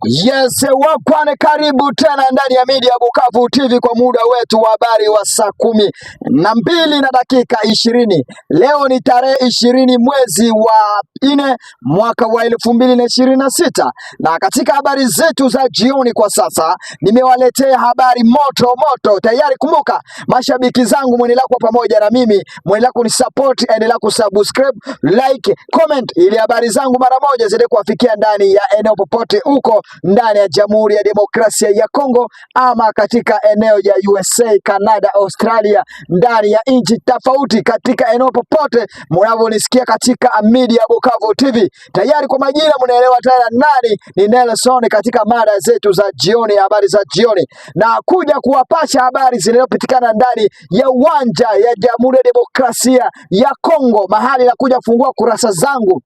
Yes, wakwane, karibu tena ndani ya Media Bukavu TV kwa muda wetu wa habari wa saa 12 na dakika 20. Leo ni tarehe 20 mwezi wa 4 mwaka wa 2026, na katika habari zetu za jioni kwa sasa nimewaletea habari moto moto tayari. Kumbuka mashabiki zangu, mwendelea kwa pamoja na mimi, mwendelea kunisupport, endelea kusubscribe, like, comment ili habari zangu mara moja zile kuwafikia ndani ya eneo popote huko ndani ya Jamhuri ya Demokrasia ya Kongo ama katika eneo ya USA, Canada, Australia, ndani ya nchi tofauti, katika eneo popote mnavyonisikia katika Media Bukavu TV. Tayari kwa majina mnaelewa tayari nani ni Nelson katika mada zetu za jioni, habari za jioni, na kuja kuwapasha habari zinazopatikana ndani ya uwanja ya Jamhuri ya Demokrasia ya Kongo, mahali na kuja kufungua kurasa zangu.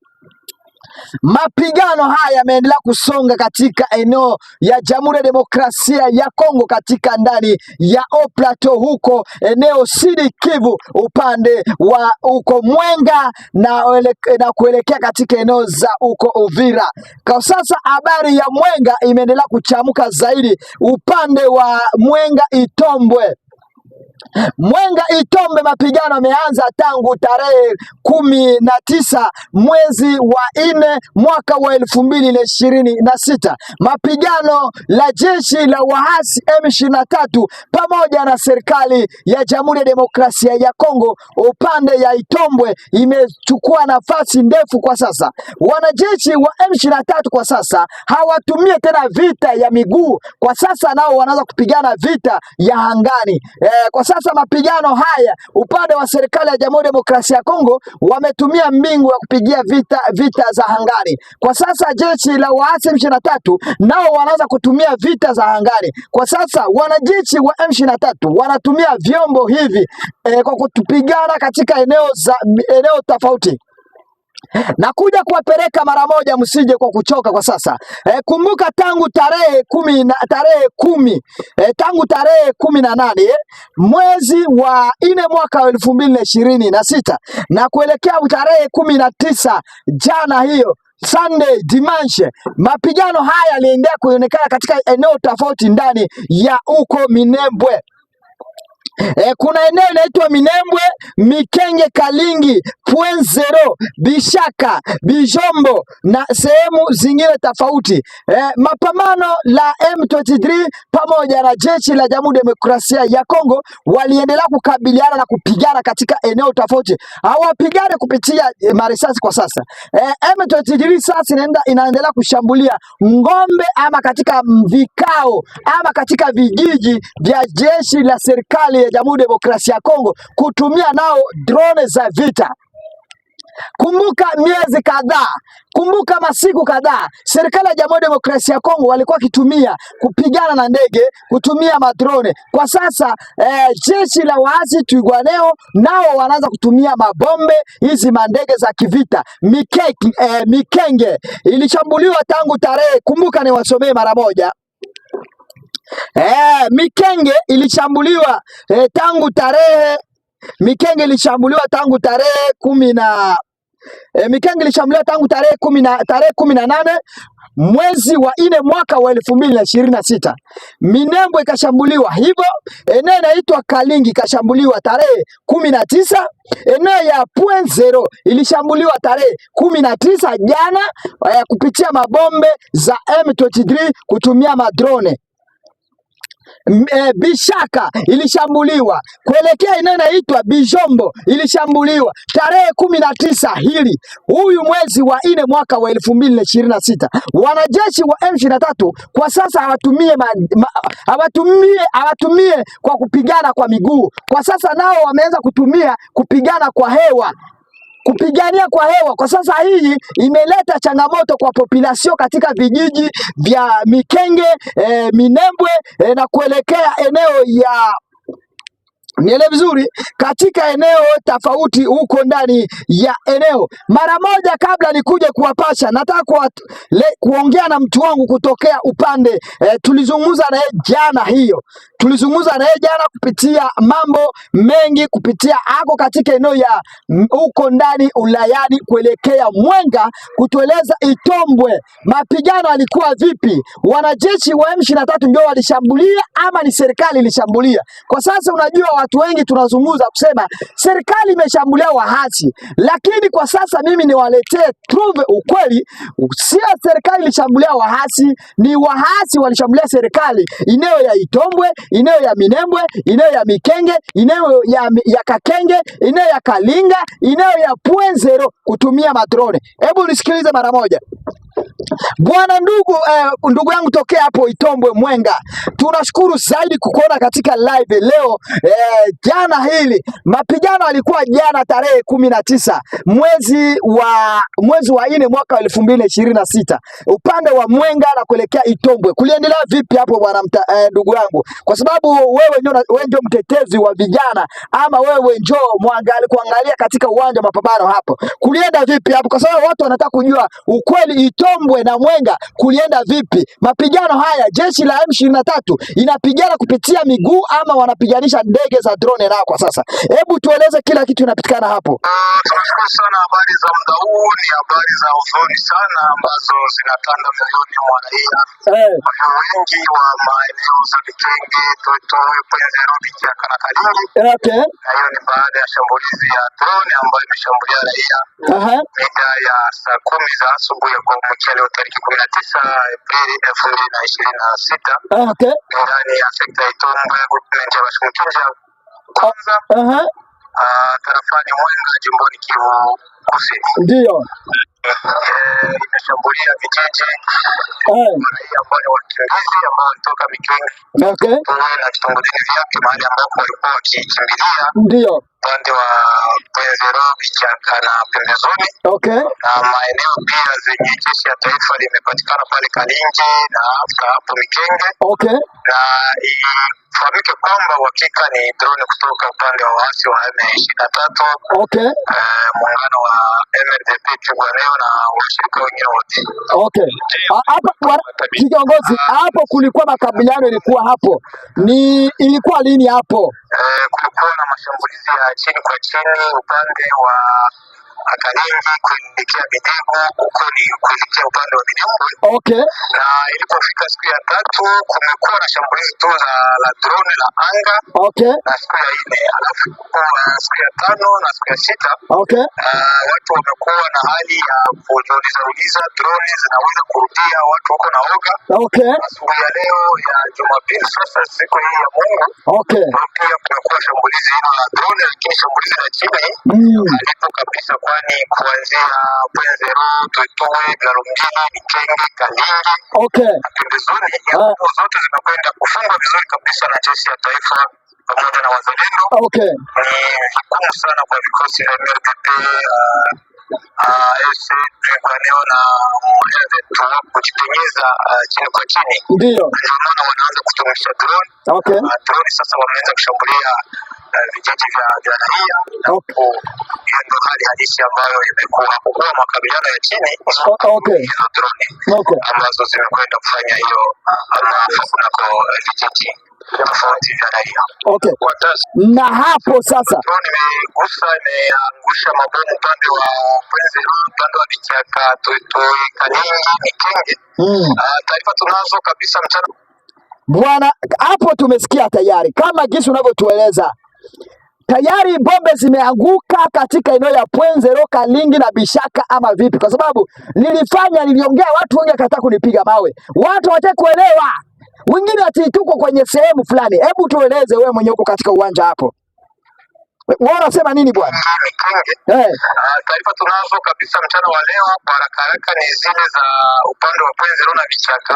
Mapigano haya yameendelea kusonga katika eneo ya Jamhuri ya Demokrasia ya Kongo, katika ndani ya Plateau, huko eneo Sud Kivu, upande wa huko Mwenga na kuelekea katika eneo za huko Uvira. Kwa sasa habari ya Mwenga imeendelea kuchamuka zaidi, upande wa Mwenga Itombwe. Mwenga Itombe, mapigano yameanza tangu tarehe 19 mwezi wa 4 mwaka wa 2026. Mapigano la jeshi la waasi M23 pamoja na serikali ya Jamhuri ya Demokrasia ya Kongo upande ya Itombwe imechukua nafasi ndefu kwa sasa. Wanajeshi wa M23 kwa sasa hawatumie tena vita ya miguu, kwa sasa nao wanaanza kupigana vita ya angani. Kwa sasa mapigano haya upande wa serikali ya Jamhuri ya Demokrasia ya Kongo wametumia mbingu ya kupigia vita za angani. Kwa sasa jeshi la waasi M23 nao wanaanza kutumia vita za angani. Kwa sasa wanajeshi wa M23 wanatumia vyombo hivi kwa kutupigana katika eneo tofauti na kuja kuwapeleka mara moja, msije kwa kuchoka kwa sasa. Kumbuka tangu tarehe 18 mwezi wa 4 mwaka wa 2026 na kuelekea tarehe 19 jana, hiyo Sunday dimanche, mapigano haya yaliendelea kuonekana katika eneo tofauti ndani ya uko Minembwe. Kuna eneo inaitwa Minembwe, Mikenge, Kalingi, Point Zero, Bishaka, Bijombo na sehemu zingine tofauti. Mapambano la M23 pamoja na jeshi la Jamhuri ya Demokrasia ya Kongo waliendelea kukabiliana na kupigana katika eneo tofauti. Hawapigane kupitia marisasi kwa sasa. M23 sasa inaendelea kushambulia ngombe ama katika vikao ama katika vijiji vya jeshi la serikali ya Jamhuri ya Demokrasia ya Kongo kutumia nao drone za vita. Kumbuka miezi kadhaa, kumbuka masiku kadhaa, serikali ya Jamhuri ya Demokrasia ya Kongo walikuwa wakitumia kupigana na ndege, kutumia madrone. Kwa sasa jeshi la waasi Twirwaneho nao wanaanza kutumia mabombe hizi, mandege za kivita. Mikenge ilishambuliwa tangu tarehe, kumbuka ni wasomee mara moja. Mikenge ilishambuliwa tangu tarehe Mikenge ilishambuliwa tangu tarehe 18 mwezi wa 4 mwaka wa 2026. Minembwe ikashambuliwa hivyo. Eneo inaitwa Kalingi ikashambuliwa tarehe 19. Eneo ya Point Zero ilishambuliwa tarehe 19 jana kupitia mabombe za M23 kutumia madrone. Bishaka ilishambuliwa kuelekea eneo inaitwa Bijombo ilishambuliwa tarehe 19 huyu mwezi wa 4 mwaka wa 2026. Wanajeshi wa M23 kwa sasa hawatumie kwa kupigana kwa miguu. Kwa sasa nao wameanza kutumia kupigana kwa hewa, kupigania kwa hewa. Kwa sasa hii imeleta changamoto kwa population katika vijiji vya Mikenge, Minembwe na kuelekea eneo ya niele vizuri katika eneo tofauti huko ndani ya eneo. Mara moja kabla nikuje kuwapasha, nataka kuongea na mtu wangu kutokea upande tulizungumza naye jana. tulizungumza naye jana kupitia mambo mengi, kupitia ako katika eneo ya huko ndani ulayani kuelekea Mwenga, kutueleza Itombwe mapigano alikuwa vipi, wanajeshi wa M23 ndio walishambulia ama ni serikali ilishambulia? Kwa sasa unajua watu wengi tunazungumza kusema serikali imeshambulia wahasi, lakini kwa sasa mimi niwaletee prove ukweli, sio serikali ilishambulia wahasi, ni wahasi walishambulia serikali. Eneo ya Itombwe, eneo ya Minembwe, eneo ya Mikenge, eneo ya Kakenge, eneo ya Kalinga, eneo ya Pwenzero kutumia madrone. Hebu nisikilize mara moja. Bwana ndugu yangu tokea hapo Itombwe Mwenga, tunashukuru zaidi kukuona katika live leo. Jana hili mapigano alikuwa jana tarehe 19 mwezi wa 4 mwaka wa 2026 upande wa Mwenga na kuelekea Itombwe. Kuliendelea vipi hapo bwana ndugu yangu? Kwa sababu wewe ndio mtetezi wa vijana, ama wewe njoo kuangalia katika uwanja wa mapambano hapo. Kulienda vipi hapo? Kwa sababu watu wanataka kujua ukweli, Itombwe na Mwenga kulienda vipi? Mapigano haya jeshi la M23 inapigana kupitia miguu ama wanapiganisha ndege za drone nao kwa sasa? Hebu tueleze kila kitu inapitikana hapo. Tunashukuru sana. Habari za muda huu ni habari za huzuni sana ambazo zinatanda mioyoni mwa raia wengi wa maeneo za Mikenge, Toitoe, Pwenzero, Bichaka na Kalingi. Okay. Na hiyo ni baada ya shambulizi ya drone ambayo imeshambulia raia mida ya saa 10 za asubuhi ya kuamkia leo tariki 19 Aprili 2026. Okay. Ndani ya sekta ya Itombwe, groupment ya Bashumukinja kwanza tarafani Mwenga, jimboni Kivu Kusini. Ndio. Imeshambulia vijiji raia ambao ni wakimbizi ambao walitoka Mikenge na vitongoji vyake mahali ambapo walikuwa wakikimbilia. Ndio. Upande wa Pwenzero, Bichaka na pembezoni. Okay. Na maeneo pia zenye jeshi ya taifa limepatikana pale Kalingi na hapo Mikenge. Okay. Na ifahamike kwamba uhakika ni drone kutoka upande wa waasi wa M23. Okay. Muungano wa MRDP Twirwaneho na washirika wengine wote. Okay. Hapa kiongozi, hapo kulikuwa makabiliano, ilikuwa hapo ilikuwa lini hapo? Kulikuwa na mashambulizi ya chini kwa chini upande wa Kalingi kuelekea Bidego, huko ni kuelekea upande wa Minembwe. Okay. Na ilipofika siku ya 3 kumekuwa na shambulizi tu la drone la anga. Okay. Na siku ya 4, alafu siku ya 5 na siku ya 6. Okay. Watu wamekuwa na hali ya kuuliza drone zinaweza kurudia, watu wako na oga. Okay. Asubuhi ya leo ya Jumapili, sasa siku hii ya Mungu. Okay. Pia kumekuwa shambulizi la drone, lakini shambulizi la chini halipo kabisa, kwani kuanzia Pwenzero, Toitoe, Galungini, Mikenge, Kalingi. Okay. Pembezoni zote zimekwenda kufungwa vizuri kabisa na jeshi ya taifa pamoja na wazalendo. Okay. Ni vigumu sana kwa vikosi vya MRDP Twirwaneho na M23 kujipenyeza chini kwa chini. Ndio. Ndio maana wanaanza kutumisha drone. Okay. Drone sasa wameanza kushambulia vijiji vya raia. Okay. Hiyo ndio hali halisi ambayo imekuwa hapo kwa makabiliano ya chini. Okay. Hizo drone ambazo zimekwenda kufanya hiyo maafa kunako vijiji tofauti vya raia. Okay. Na hapo sasa drone imeangusha mabomu upande wa Pwenzero, upande wa Bichaka, Toitoe, Kalingi, Mikenge. Taarifa tunazo kabisa mchana. Bwana, hapo tumesikia tayari kama jinsi unavyotueleza, tayari bombe zimeanguka katika eneo ya Pwenzero, Kalingi na Bishaka, ama vipi? Kwa sababu niliongea, watu wengi wakataka kunipiga mawe, watu hawataka kuelewa, wengine ati tuko kwenye sehemu fulani. Hebu tueleze wewe mwenye uko katika uwanja hapo, wewe unasema nini bwana? Taarifa tunazo kabisa mchana wa leo kwa haraka ni zile za upande wa Pwenzero na Bichaka.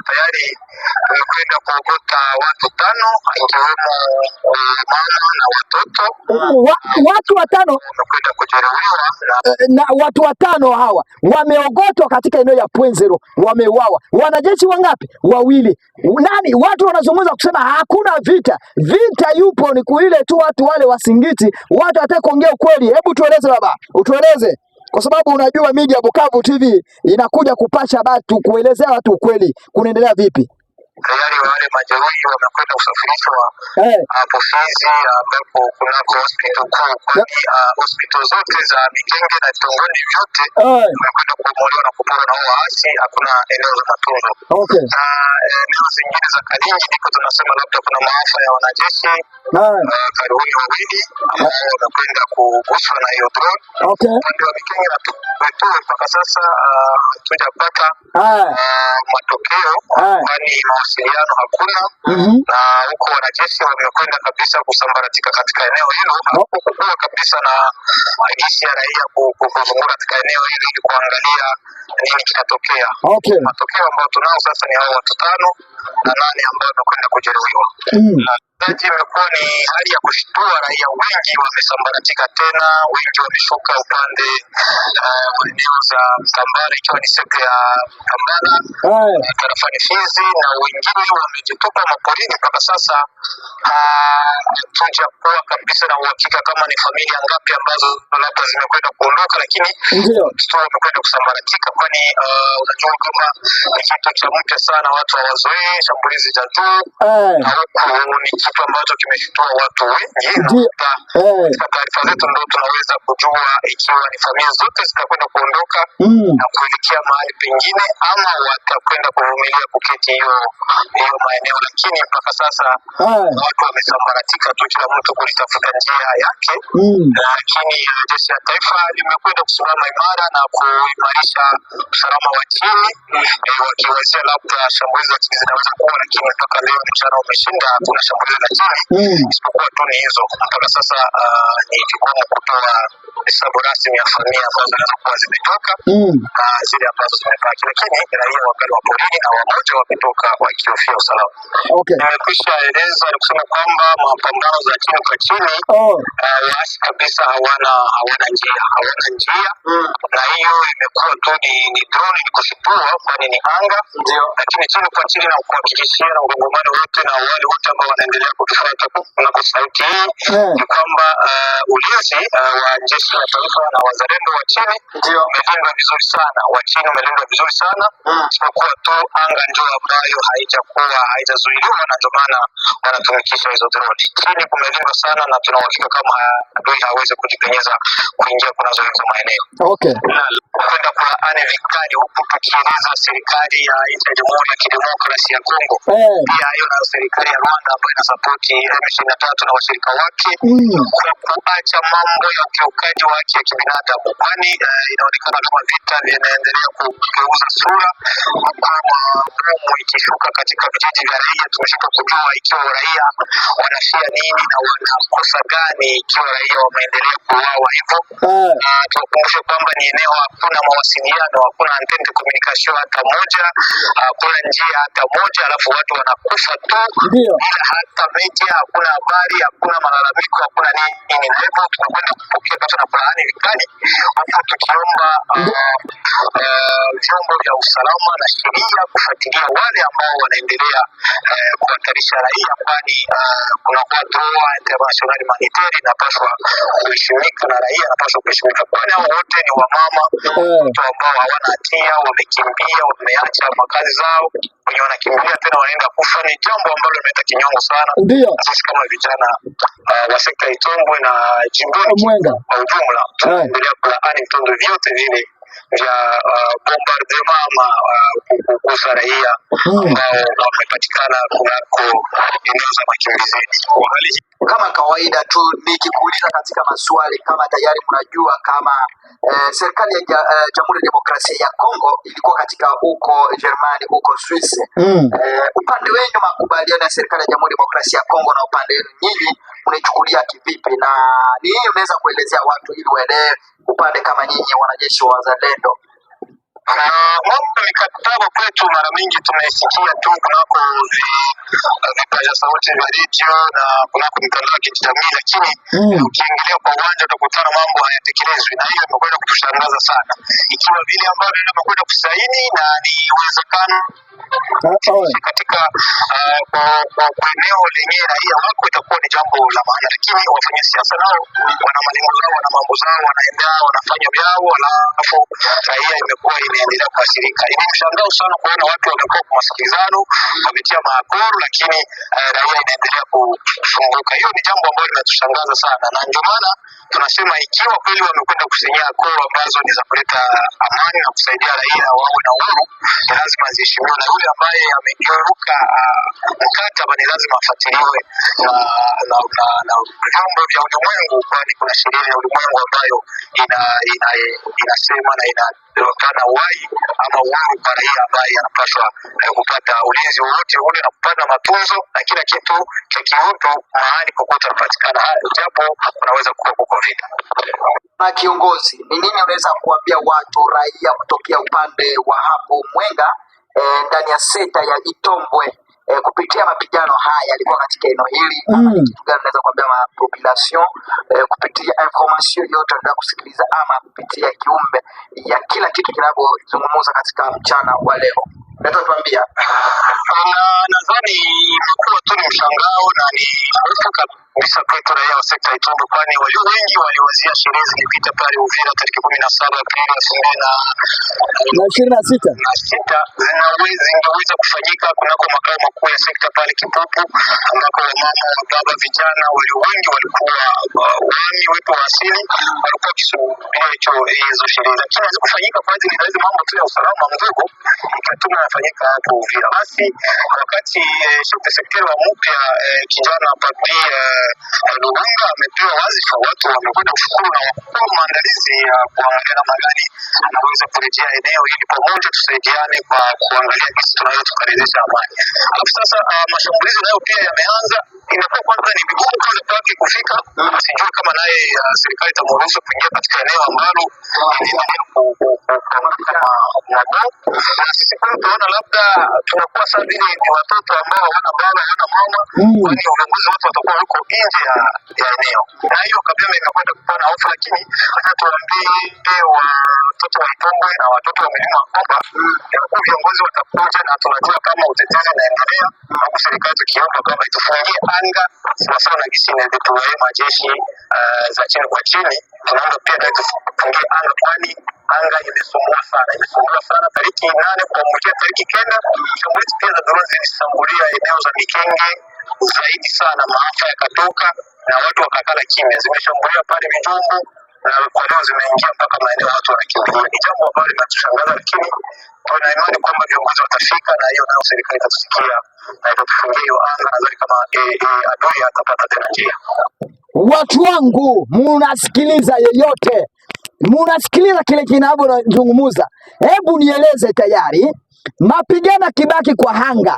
Tayari tumekwenda kuogota watu 5 ikiwemo mama na watoto. Watu 5 wamekwenda kujeruhiwa na watu 5 hawa wameogotwa katika eneo ya Pwenzero, wameuawa. Wanajeshi wangapi? 2. Nani? Watu wanazungumza kusema hakuna vita. Vita yupo, ni kuile tu watu wale wasingiti, watu wataka kuongea ukweli. Hebu tueleze baba, utueleze, kwa sababu unajua media Bukavu TV inakuja kupasha watu, kuelezea watu ukweli, kunaendelea vipi? tayari wale majeruhi wamekwenda kusafirishwa hapo Fizi ambapo kunako hospital kuu, kwani hospital zote za Mikenge na vitongoji vyote wamekwenda kubomolewa na kuporwa na waasi. Hakuna eneo za matunzo. Na eneo zingine za Kalingi ndiko tunasema labda kuna maafa ya wanajeshi karibuni wawili ambao wamekwenda kuguswa na hiyo drone. Upande wa Mikenge na Tuwe mpaka sasa hatujapata matokeo, kwani mawasiliano hakuna. Na huko wanajeshi wamekwenda kabisa kusambaratika katika eneo hilo, hakukuwa kabisa na jinsi ya raia kuzunguka katika eneo hilo ili kuangalia nini kinatokea. Matokeo ambayo tunao sasa ni hao watu 5 na 8 ambao wamekwenda kujeruhiwa. Imekuwa ni hali ya kushtua, raia wengi wamesambaratika tena, wengi wameshuka upande maeneo za Mtambala, ikiwa ni sekta ya Mtambala tarafani Fizi, na wengine wamejitupa maporini. Mpaka sasa hatujakuwa kabisa na uhakika kama ni familia ngapi ambazo labda zimekwenda kuondoka, lakini watu wamekwenda kusambaratika, kwani unajua kama ni kitu cha mpya sana, watu hawazoei shambulizi za juu, na huku ni kitu ambacho kimeshtua watu wengi. Katika taarifa zetu ndio tunaweza kujua ikiwa ni familia zote zitakwenda kuondoka na kuelekea mahali pengine, ama watakwenda kuvumilia kuketi hiyo maeneo, lakini mpaka sasa watu wamesambaratika tu, kila mtu kulitafuta njia yake. Lakini jeshi la taifa limekwenda kusimama imara na kuimarisha usalama wa chini, wakiwazia labda shambulizi za chini zinaweza kuwa, lakini mpaka leo mchana umeshinda, hakuna shambulizi la chini, isipokuwa tu ni hizo. Mpaka sasa ni vigumu kutoa hesabu rasmi ya familia ambazo zinaweza kuwa zimetoka na zile ambazo zimebaki, lakini raia wakali wa porini na wamoja wametoka wakihofia usalama. Nimekwisha eleza ni kusema kwamba mapambano za chini kwa chini, waasi kabisa hawana njia, na hiyo imekuwa tu ni drone, ni kushtua, kwani ni anga. Lakini chini kwa chini na kuhakikishia na ugongomano wote na wale wote ambao wanaendelea kutufuata kwa sauti hii ni kwamba ulinzi wa jeshi la taifa na wazalendo wa chini umelindwa vizuri sana, wa chini umelindwa vizuri sana, isipokuwa tu anga ndio ambayo haijazuiliwa, na ndio maana wanatumikisha hizo drone. Chini kumelindwa sana, na tuna uhakika kama adui hawezi kujipenyeza kuingia kunazo hizo maeneo. Kwenda kulaani vikali huku tukieleza serikali ya nchi ya Jamhuri ya Kidemokrasia ya Kongo, pia hiyo na serikali ya Rwanda ambayo inasapoti M23 na washirika wake, kwa kuacha mambo ya ukiukaji wa haki ya kibinadamu, kwani inaonekana kama vita vinaendelea kugeuza sura, kama bomu ikishuka katika vijiji vya raia. Tumeshika kujua ikiwa raia wanafia nini na wanakosa gani ikiwa raia wameendelea kuuawa hivyo. Tuwakumbushe kwamba ni eneo hakuna mawasiliano, hakuna antenne de communication hata moja, hakuna njia hata moja, alafu watu wanakufa tu bila hata media, hakuna habari, hakuna malalamiko, hakuna nini. Na hivyo tunakwenda kupokea kata na kulaani vikali, huku tukiomba vyombo vya usalama na sheria kufuatilia wale ambao wanaendelea kuhatarisha raia, kwani kuna droit international humanitaire inapaswa kuheshimika na raia inapaswa kuheshimika, kwani hao wote ni wamama, watu ambao hawana hatia, wamekimbia, wameacha makazi zao, wenye wanakimbia tena wanaenda kufa. Ni jambo ambalo limeleta kinyongo sana. Sisi kama vijana wa sekta Itombwe na jimboni kwa ujumla tunaendelea kulaani vitendo vyote vile vya bombardement ama kukusa raia ambao wamepatikana kunako eneo za makimbizini. Kama kawaida tu nikikuuliza katika maswali, kama tayari mnajua kama serikali ya Jamhuri ya Demokrasia ya Kongo ilikuwa katika huko Germany, huko Swiss. Upande wenu makubaliano ya serikali ya Jamhuri ya Demokrasia ya Kongo na upande wenu nyinyi mnaichukulia kivipi, na nini unaweza kuelezea watu ili waelewe upande kama nyinyi wanajeshi wa wazalendo? Mambo ya mikataba kwetu mara mingi tunaisikia tu kunako vipaza sauti vya redio na kunako mitandao ya kijamii, lakini ukiingilia kwa uwanja utakutana mambo hayatekelezwi, na hiyo imekwenda kutushangaza sana. Ikiwa vile ambavyo imekwenda kusaini na ni uwezekano katika eneo lenyewe raia wako, itakuwa ni jambo la maana, lakini wafanya siasa nao wana malengo zao, wana mambo zao, wanaenda wanafanya vyao, alafu raia imekuwa inaendelea kuathirika. Ni mshangao sana kuona watu wamekuwa kwa masikilizano kupitia mahakuru, lakini raia inaendelea kufunguka. Hiyo ni jambo ambalo limetushangaza sana, na ndio maana tunasema ikiwa kweli wamekwenda kusinyia akoro ambazo ni za kuleta amani na kusaidia raia wawe na uhuru, ni lazima ziheshimiwe, na yule ambaye amekiuka mkataba ni lazima afuatiliwe na vyombo vya ulimwengu, kwani kuna sheria ya ulimwengu ambayo inasema na inatokana uhai ama uhuru kwa raia ambaye anapaswa kupata ulinzi wowote ule na kupata matunzo na kila kitu cha kiutu mahali popote anapatikana, japo kunaweza kuwa kuko vita. Na kiongozi, ni nini unaweza kuambia watu raia kutokea upande wa hapo Mwenga ndani ya sekta ya Itombwe kupitia mapigano haya yalikuwa katika eneo hili? Kitu gani unaweza kuambia population kupitia information yote unataka kusikiliza ama kupitia kiumbe ya kila kitu kinachozungumza katika mchana wa leo? Nataka tuambia. Nadhani imekuwa tu ni mshangao na ni hofu kabisa kwetu raia wa sekta ya Itombwe, kwani walio wengi waliwazia sherehe zilipita pale Uvira tarehe 17 Aprili 2026 zingeweza kufanyika kunako makao makuu ya sekta pale Kipupu, ambako wamama, wababa, vijana walio wengi walikuwa wami wetu wa asili walikuwa wakisubiria hizo sherehe, lakini hazikufanyika kwa ajili ya mambo tu ya usalama mdogo, ikatuma yafanyika hapo Uvira. Basi wakati chef de secteur wa mpya kijana Papi Lurunga amepewa wazifa, watu wamekwenda kushukuru na wakuu maandalizi ya kuangalia namna gani anaweza kurejea eneo ili pamoja tusaidiane kwa kuangalia jinsi tunaweza tukarejesha amani. Alafu sasa mashambulizi nayo pia yameanza, inakuwa kwanza ni vigumu kwanza kwake kufika, sijui kama naye serikali itamruhusu kuingia katika eneo ambalo inaendelea na sisi kwa tunaona labda tunakuwa sasa vile ni watoto ambao hawana baba hawana mama, kwani uongozi wote watakuwa huko nje ya eneo, na hiyo kabisa imekwenda kupona hofu. Lakini hata tuambie watoto wa Itombwe na watoto wa milima kwamba viongozi watakuja, na tunajua kama utetezi unaendelea na serikali tukiomba kama itufungie anga sawasawa na gisi inadeploye majeshi za chini kwa chini, tunaomba pia na tufungie anga, kwani anga imesumbua sana. Tariki 8 kuamkia tariki 9 shambulizi pia za drone zilishambulia eneo za Mikenge zaidi sana, maafa yakatoka na watu wakakala kimya. Zimeshambulia pale Mijumbu na kwa leo zimeingia mpaka maeneo watu wanakimbia. Ni jambo ambalo limetushangaza, lakini tuna imani kwamba viongozi watafika na hiyo nayo serikali itatusikia na itatufungia hiyo anga. Nadhani kama adui atapata tena njia. Watu wangu, munasikiliza yeyote, munasikiliza kile kinachozungumza, hebu nieleze tayari mapigano kibaki kwa hanga,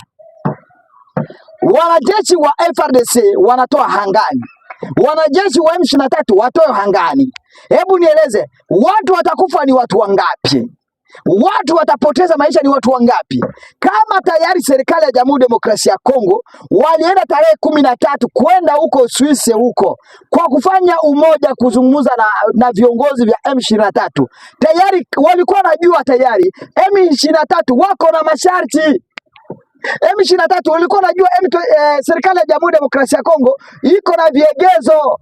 wanajeshi wa FARDC wanatoa hangani, wanajeshi wa M23 watoe hangani. Hebu nieleze, watu watakufa ni watu wangapi? Watu watapoteza maisha ni watu wangapi? Kama tayari serikali ya Jamhuri ya Demokrasia ya Kongo walienda tarehe 13 kwenda huko Swisse huko kwa kufanya umoja kuzungumza na viongozi vya M23, tayari walikuwa najua tayari M23 wako na masharti. M23 walikuwa najua serikali ya Jamhuri ya Demokrasia ya Kongo iko na viegezo.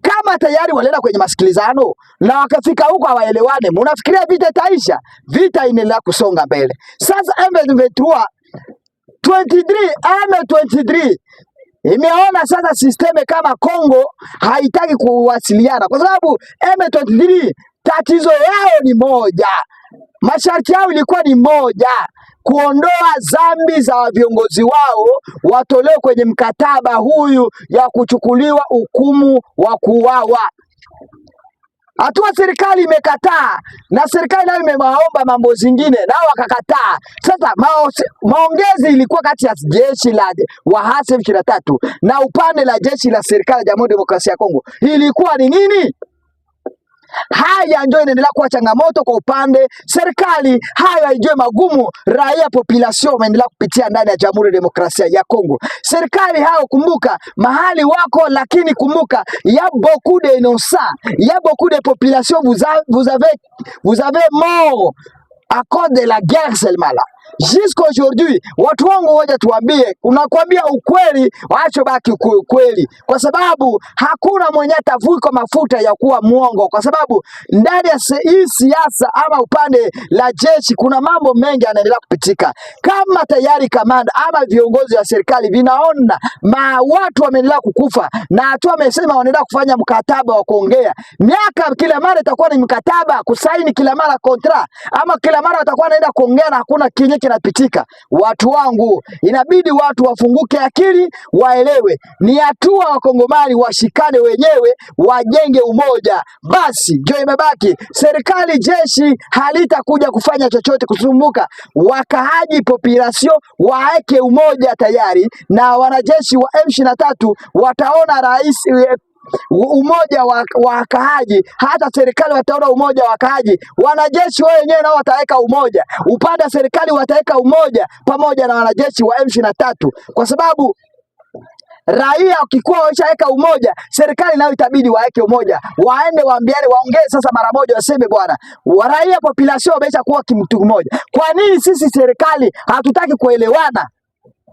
Kama tayari walienda kwenye masikilizano na wakafika huko hawaelewane, mnafikiria vita itaisha? Vita inaendelea kusonga mbele. Sasa M23 imeona sasa sisteme kama Kongo haitaki kuwasiliana, kwa sababu M23 tatizo yao ni moja, masharti yao ilikuwa ni moja, kuondoa zambi za viongozi wao, watolewe kwenye mkataba huyu ya kuchukuliwa hukumu wa kuuawa. Hatua serikali imekataa, na serikali nayo imewaomba mambo zingine nao wakakataa. Sasa maongezi ilikuwa kati ya jeshi la waasi M23 na upande la jeshi la serikali ya Jamhuri ya Demokrasia ya Kongo ilikuwa ni nini? Haya ndio inaendelea kuwa changamoto kwa upande serikali. Haya haijue magumu raia population wameendelea kupitia ndani ya Jamhuri ya Demokrasia ya Kongo. Serikali hao kumbuka mahali wako, lakini kumbuka ya beaucoup de innocents, ya beaucoup de population vous avez mort à cause de la guerre seulement là. Jusqu'à aujourd'hui, watu wangu wote tuambie, unakwambia ukweli, waacho baki ukweli, kwa sababu hakuna mwenye atavuka mafuta ya kuwa muongo, kwa sababu ndani ya hii siasa ama upande la jeshi kuna mambo mengi yanaendelea kupitika. Kama tayari kamanda ama viongozi wa serikali vinaona watu wameendelea kukufa na watu wamesema wanaenda kufanya mkataba wa kuongea, miaka kila mara itakuwa ni mkataba kusaini kila mara kontra, ama kila mara watakuwa wanaenda kuongea na hakuna kinye kinapitika. Watu wangu, inabidi watu wafunguke akili, waelewe ni hatua wakongomani washikane wenyewe, wajenge umoja. Basi ndio imebaki. Serikali jeshi halitakuja kufanya chochote kusumbuka. Wakaaji population waeke umoja tayari, na wanajeshi wa M23 wataona rais umoja wa wakaaji, hata serikali wataona umoja wa wakaaji, wanajeshi wao wenyewe nao wataweka umoja, upande wa serikali wataweka umoja pamoja na wanajeshi wa M23, kwa sababu raia ukikuwa washaweka umoja, serikali nayo itabidi waeke umoja, waende waambiane, waongee sasa mara moja, waseme bwana, raia population wamesha kuwa kimtu mmoja. Kwa nini sisi serikali hatutaki kuelewana?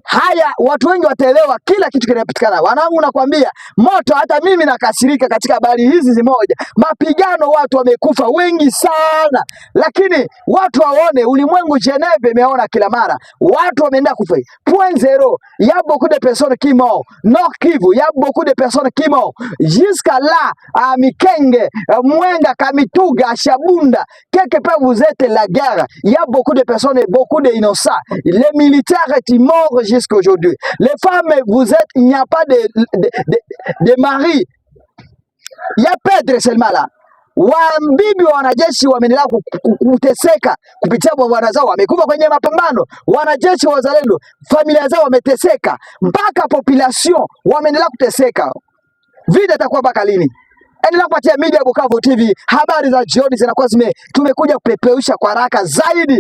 Haya, watu wengi wataelewa kila kitu kinapatikana. Wanangu, nakwambia moto, hata mimi nakasirika katika habari hizi zimoja. Mapigano, watu wamekufa wengi sana, lakini watu waone, ulimwengu Geneve imeona kila mara watu wameenda kufa. Point zero, ya beaucoup de personnes qui mort. Nord Kivu, ya beaucoup de personnes qui mort. Jusqu'à là, à Mikenge, Mwenga, Kamituga, Shabunda, quelque part vous êtes la guerre. Il y a beaucoup de personnes et beaucoup d'innocents. Les militaires sont morts jusqu'à aujourd'hui. Les femmes, vous êtes, il n'y a pas de mari. Il y a Pedro seulement là. Wabibi wa wanajeshi wameendelea kuteseka kupitia bwana zao, wamekufa kwenye mapambano. Wanajeshi wa wazalendo, familia zao wameteseka, mpaka population wameendelea kuteseka. Vita itakuwa mpaka lini? Endelea kupatia media Bukavu TV, habari za jioni zinakuwa tumekuja kupepeusha kwa haraka zaidi.